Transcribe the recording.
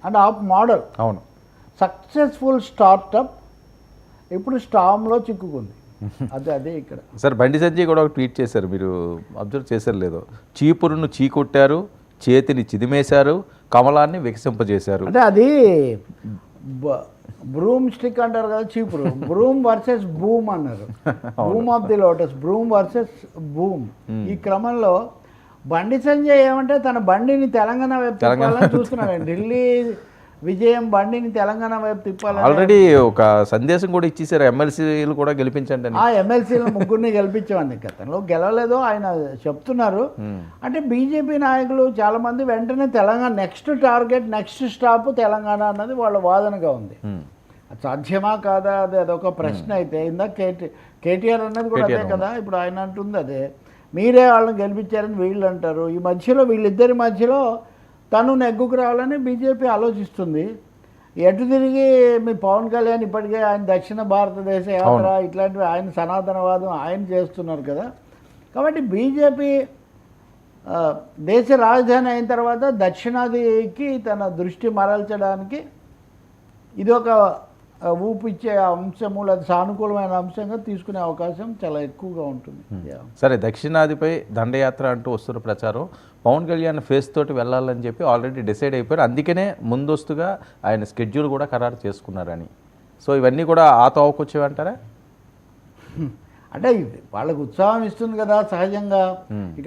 And app model. అవును. Successful startup ఇప్పుడు స్టామ్లో చిక్కుకుంది. అదే ఇక్కడ సార్ బండి సంజయ్ కూడా ఒక ట్వీట్ చేశారు, మీరు అబ్జర్వ్ చేశారు లేదో, చీపురును చీకొట్టారు, చేతిని చిదిమేశారు, కమలాన్ని వికసింపజేశారు. అంటే అది బ్రూమ్ స్టిక్ అంటారు కదా, చీపురు. బ్రూమ్ వర్సెస్ బూమ్ అన్నారు. Boom of the lotus, broom versus boom. ఈ క్రమంలో బండి సంజయ్ ఏమంటే తన బండిని తెలంగాణ వైపు తిప్పాలని చూస్తున్నాడు. ఢిల్లీ విజయం బండిని తెలంగాణ వైపు తిప్పాలని ఆల్రెడీ ఒక సందేశం కూడా ఇచ్చేసారు, ఎమ్మెల్సీలు కూడా గెలిపించండి అని. ఆ ఎమ్మెల్సీలు ముగ్గురిని గెలిపించామని. గతంలో గెలవలేదో ఆయన చెప్తున్నారు. అంటే బీజేపీ నాయకులు చాలామంది వెంటనే Telangana next target, next stop Telangana అన్నది వాళ్ళ వాదనగా ఉంది. సాధ్యమా కాదా అది అదొక ప్రశ్న. అయితే ఇందాక కేటీఆర్ అన్నది కూడా అదే కదా, ఇప్పుడు ఆయన అంటుంది అదే, మీరే వాళ్ళని గెలిపించారని వీళ్ళు అంటారు. ఈ మధ్యలో వీళ్ళిద్దరి మధ్యలో తను నెగ్గుకు రావాలని బీజేపీ ఆలోచిస్తుంది. ఎటు తిరిగి మీ పవన్ కళ్యాణ్ ఇప్పటికే ఆయన దక్షిణ భారతదేశ యాత్ర ఇట్లాంటివి ఆయన సనాతనవాదం ఆయన చేస్తున్నారు కదా. కాబట్టి బీజేపీ దేశ రాజధాని అయిన తర్వాత దక్షిణాదికి తన దృష్టి మరల్చడానికి ఇది ఒక ఊపు ఇచ్చే అంశము, లేదా సానుకూలమైన అంశంగా తీసుకునే అవకాశం చాలా ఎక్కువగా ఉంటుంది. సరే, దక్షిణాదిపై దండయాత్ర అంటూ వస్తున్న ప్రచారం పవన్ కళ్యాణ్ ఫేస్ తోటి వెళ్ళాలని చెప్పి ఆల్రెడీ డిసైడ్ అయిపోయారు. అందుకనే ముందస్తుగా ఆయన స్కెడ్యూల్ కూడా ఖరారు చేసుకున్నారని. సో ఇవన్నీ కూడా ఆ తోవకొచ్చేవంటారా? అంటే వాళ్ళకు ఉత్సాహం ఇస్తుంది కదా సహజంగా. ఇక్కడ